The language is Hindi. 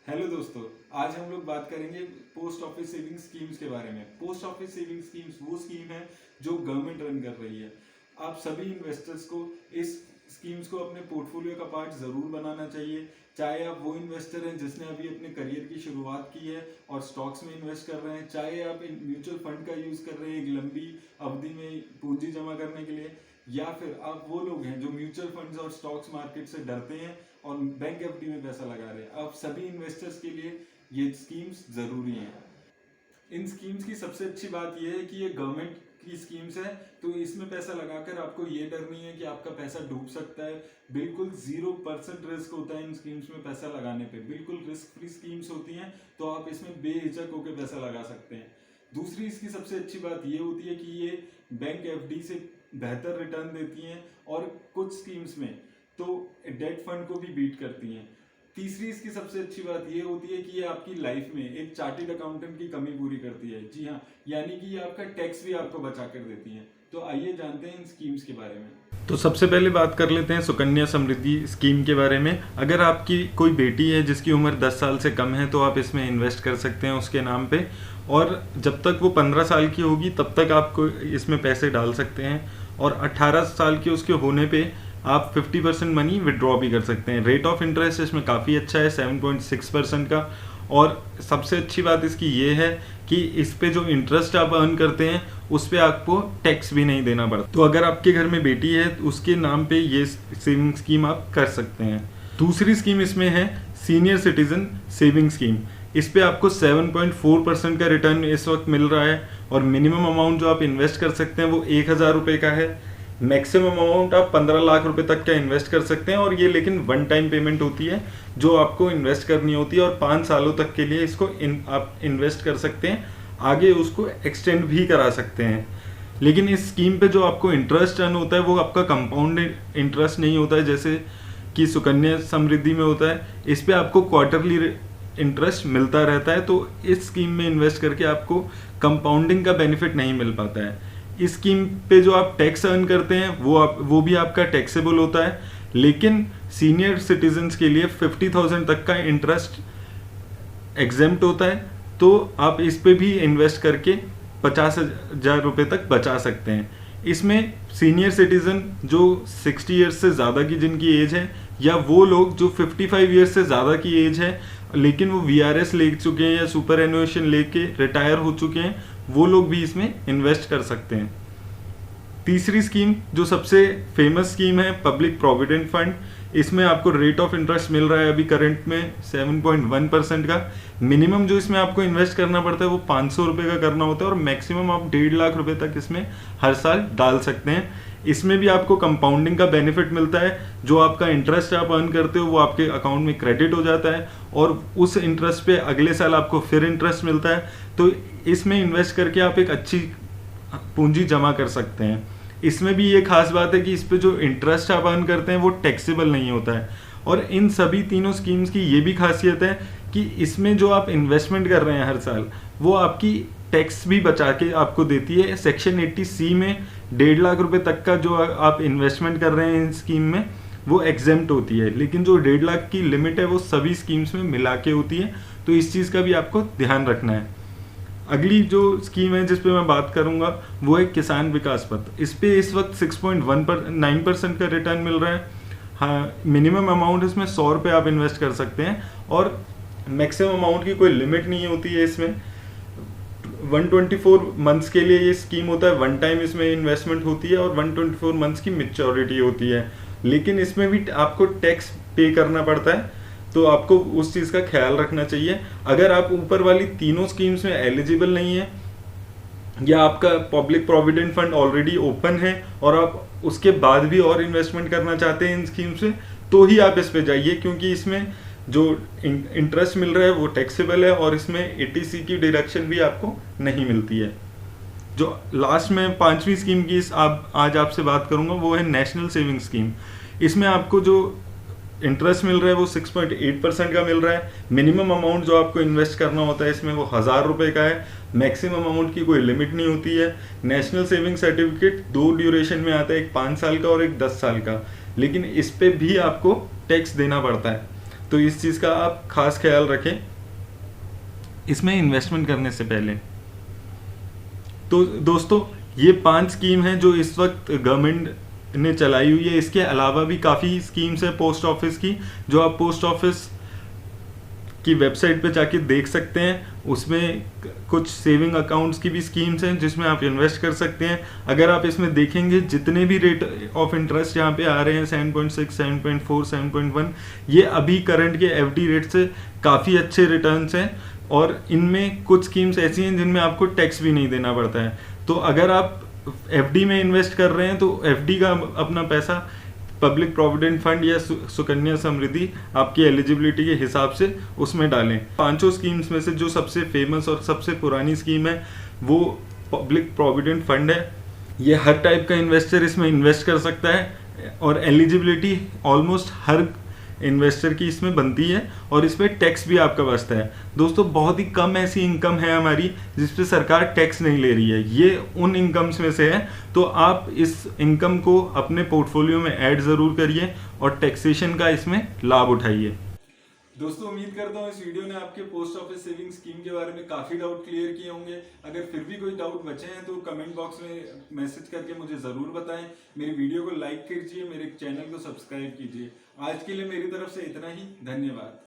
हेलो दोस्तों, आज हम लोग बात करेंगे पोस्ट ऑफिस सेविंग स्कीम्स के बारे में। पोस्ट ऑफिस सेविंग स्कीम्स वो स्कीम है जो गवर्नमेंट रन कर रही है। आप सभी इन्वेस्टर्स को इस स्कीम्स को अपने पोर्टफोलियो का पार्ट जरूर बनाना चाहिए। चाहे आप वो इन्वेस्टर हैं जिसने अभी अपने करियर की शुरुआत की है और स्टॉक्स में इन्वेस्ट कर रहे हैं, चाहे आप म्यूचुअल फंड का यूज कर रहे हैं एक लंबी अवधि में पूंजी जमा करने के लिए, या फिर आप वो लोग हैं जो म्यूचुअल फंड्स और स्टॉक्स मार्केट से डरते हैं और बैंक एफडी में पैसा लगा रहे हैं। आप सभी इन्वेस्टर्स के लिए ये स्कीम्स जरूरी हैं। इन स्कीम्स की सबसे अच्छी बात यह है कि ये गवर्नमेंट की स्कीम्स है, तो इसमें पैसा लगाकर आपको ये डर नहीं है कि आपका पैसा डूब सकता है। बिल्कुल 0% रिस्क होता है इन स्कीम्स में पैसा लगाने पे। बिल्कुल रिस्क फ्री स्कीम्स होती हैं, तो आप इसमें बेहिचक होकर पैसा लगा सकते हैं। दूसरी इसकी सबसे अच्छी बात ये होती है कि ये बैंक एफडी से बेहतर रिटर्न देती हैं और कुछ स्कीम्स में तो डेट फंड को भी बीट करती हैं। तीसरी इसकी सबसे अच्छी बात ये होती है कि ये आपकी लाइफ में एक चार्टेड अकाउंटेंट की कमी पूरी करती है। जी हाँ, यानी कि ये आपका टैक्स भी आपको बचा कर देती है। तो आइए जानते हैं इन स्कीम्स के बारे में। तो सबसे पहले बात कर लेते हैं सुकन्या समृद्धि स्कीम के बारे में। अगर आपकी कोई बेटी है जिसकी उम्र 10 साल से कम है तो आप इसमें इन्वेस्ट कर सकते हैं उसके नाम पे, और जब तक वो 15 साल की होगी तब तक आपको इसमें पैसे डाल सकते हैं, और 18 साल के उसके होने पे आप 50% मनी विड्रॉ भी कर सकते हैं। रेट ऑफ इंटरेस्ट इसमें काफ़ी अच्छा है, 7.6% का। और सबसे अच्छी बात इसकी ये है कि इस पे जो इंटरेस्ट आप अर्न करते हैं उस पे आपको टैक्स भी नहीं देना पड़ता। तो अगर आपके घर में बेटी है तो उसके नाम पे ये सेविंग स्कीम आप कर सकते हैं। दूसरी स्कीम इसमें है सीनियर सिटीजन सेविंग स्कीम। इस पे आपको 7.4% का रिटर्न इस वक्त मिल रहा है, और मिनिमम अमाउंट जो आप इन्वेस्ट कर सकते हैं वो 1,000 रुपये का है। मैक्सिमम अमाउंट आप 15 लाख रुपए तक का इन्वेस्ट कर सकते हैं, और ये लेकिन वन टाइम पेमेंट होती है जो आपको इन्वेस्ट करनी होती है, और 5 सालों तक के लिए इसको आप इन्वेस्ट कर सकते हैं। आगे उसको एक्सटेंड भी करा सकते हैं। लेकिन इस स्कीम पे जो आपको इंटरेस्ट अर्न होता है वो आपका कंपाउंड इंटरेस्ट नहीं होता है जैसे कि सुकन्या समृद्धि में होता है। इस पे आपको क्वार्टरली इंटरेस्ट मिलता रहता है, तो इस स्कीम में इन्वेस्ट करके आपको कंपाउंडिंग का बेनिफिट नहीं मिल पाता है। इस स्कीम पे जो आप टैक्स अर्न करते हैं वो भी आपका टैक्सेबल होता है, लेकिन सीनियर सिटीजन्स के लिए 50,000 तक का इंटरेस्ट एग्जेम्प्ट होता है, तो आप इस पे भी इन्वेस्ट करके 50,000 रुपये तक बचा सकते हैं। इसमें सीनियर सिटीजन जो 60 ईयर्स से ज़्यादा की जिनकी एज है, या वो लोग जो 55 ईयर्स से ज़्यादा की एज है लेकिन वो VRS ले चुके हैं या सुपर एनुएशन लेके रिटायर हो चुके हैं, वो लोग भी इसमें इन्वेस्ट कर सकते हैं। तीसरी स्कीम जो सबसे फेमस स्कीम है पब्लिक प्रोविडेंट फंड। इसमें आपको रेट ऑफ इंटरेस्ट मिल रहा है अभी करंट में 7.1% का। मिनिमम जो इसमें आपको इन्वेस्ट करना पड़ता है वो 500 रुपये का करना होता है, और मैक्सिमम आप 1.5 लाख रुपए तक इसमें हर साल डाल सकते हैं। इसमें भी आपको कंपाउंडिंग का बेनिफिट मिलता है। जो आपका इंटरेस्ट आप अर्न करते हो वो आपके अकाउंट में क्रेडिट हो जाता है, और उस इंटरेस्ट पे अगले साल आपको फिर इंटरेस्ट मिलता है। तो इसमें इन्वेस्ट करके आप एक अच्छी पूंजी जमा कर सकते हैं। इसमें भी ये खास बात है कि इस पे जो इंटरेस्ट आप अर्न करते हैं वो टैक्सेबल नहीं होता है। और इन सभी तीनों स्कीम्स की ये भी खासियत है कि इसमें जो आप इन्वेस्टमेंट कर रहे हैं हर साल, वो आपकी टैक्स भी बचा के आपको देती है। सेक्शन 80C में 1.5 लाख रुपए तक का जो आप इन्वेस्टमेंट कर रहे हैं इन स्कीम में वो एग्जेम्प्ट होती है, लेकिन जो 1.5 लाख की लिमिट है वो सभी स्कीम्स में मिला के होती है। तो इस चीज़ का भी आपको ध्यान रखना है। अगली जो स्कीम है जिस पे मैं बात करूंगा वो है किसान विकास पत्र। इस पे इस वक्त 6.9% का रिटर्न मिल रहा है। हाँ, मिनिमम अमाउंट इसमें 100 रुपये आप इन्वेस्ट कर सकते हैं, और मैक्सिमम अमाउंट की कोई लिमिट नहीं होती है। इसमें 124 मंथ्स के लिए ये स्कीम होता है, वन टाइम इसमें इन्वेस्टमेंट होती है, और 124 मंथ्स की मैच्योरिटी होती है। लेकिन इसमें भी आपको टैक्स पे करना पड़ता है, तो आपको उस चीज़ का ख्याल रखना चाहिए। अगर आप ऊपर वाली तीनों स्कीम्स में एलिजिबल नहीं है, या आपका public provident fund already open है और आप उसके बाद भी और इन्वेस्टमेंट करना चाहते हैं इन स्कीम से, तो ही आप इस पे जाइए, क्योंकि इसमें जो इंटरेस्ट मिल रहा है वो टैक्सेबल है, और इसमें 80C की डिडक्शन भी आपको नहीं मिलती है। जो लास्ट में 5वीं स्कीम की आज आपसे बात करूंगा वो है नेशनल सेविंग स्कीम। इसमें आपको जो इंटरेस्ट मिल रहा है वो 6.8% का मिल रहा है। मिनिमम अमाउंट जो आपको इन्वेस्ट करना होता है इसमें वो 1,000 रुपये का है। मैक्सिमम अमाउंट की कोई लिमिट नहीं होती है। नेशनल सेविंग सर्टिफिकेट 2 ड्यूरेशन में आता है, एक 5 साल का और एक 10 साल का, लेकिन इस पे भी आपको टैक्स देना पड़ता है। तो इस चीज़ का आप खास ख्याल रखें इसमें इन्वेस्टमेंट करने से पहले। तो दोस्तों ये 5 स्कीम हैं जो इस वक्त गवर्नमेंट ने चलाई हुई है। इसके अलावा भी काफ़ी स्कीम्स है पोस्ट ऑफिस की, जो आप पोस्ट ऑफिस की वेबसाइट पे जाके देख सकते हैं। उसमें कुछ सेविंग अकाउंट्स की भी स्कीम्स हैं जिसमें आप इन्वेस्ट कर सकते हैं। अगर आप इसमें देखेंगे जितने भी रेट ऑफ इंटरेस्ट यहाँ पे आ रहे हैं 7.6, 7.4, 7.1, ये अभी करंट के एफडी रेट से काफ़ी अच्छे रिटर्न्स हैं। और इनमें कुछ स्कीम्स ऐसी हैं जिनमें आपको टैक्स भी नहीं देना पड़ता है। तो अगर आप एफडी में इन्वेस्ट कर रहे हैं तो एफडी का अपना पैसा पब्लिक प्रोविडेंट फंड या सुकन्या समृद्धि आपकी एलिजिबिलिटी के हिसाब से उसमें डालें। 5 स्कीम्स में से जो सबसे फेमस और सबसे पुरानी स्कीम है वो पब्लिक प्रोविडेंट फंड है। ये हर टाइप का इन्वेस्टर इसमें इन्वेस्ट कर सकता है और एलिजिबिलिटी ऑलमोस्ट हर इन्वेस्टर की इसमें बनती है और इस पर टैक्स भी आपका बचता है। दोस्तों बहुत ही कम ऐसी इनकम है हमारी जिस पे सरकार टैक्स नहीं ले रही है, ये उन इनकम्स में से है। तो आप इस इनकम को अपने पोर्टफोलियो में ऐड ज़रूर करिए और टैक्सेशन का इसमें लाभ उठाइए। दोस्तों उम्मीद करता हूँ इस वीडियो ने आपके पोस्ट ऑफिस सेविंग स्कीम के बारे में काफ़ी डाउट क्लियर किए होंगे। अगर फिर भी कोई डाउट बचे हैं तो कमेंट बॉक्स में मैसेज करके मुझे ज़रूर बताएं। मेरी वीडियो को लाइक कीजिए, मेरे चैनल को सब्सक्राइब कीजिए। आज के लिए मेरी तरफ से इतना ही, धन्यवाद।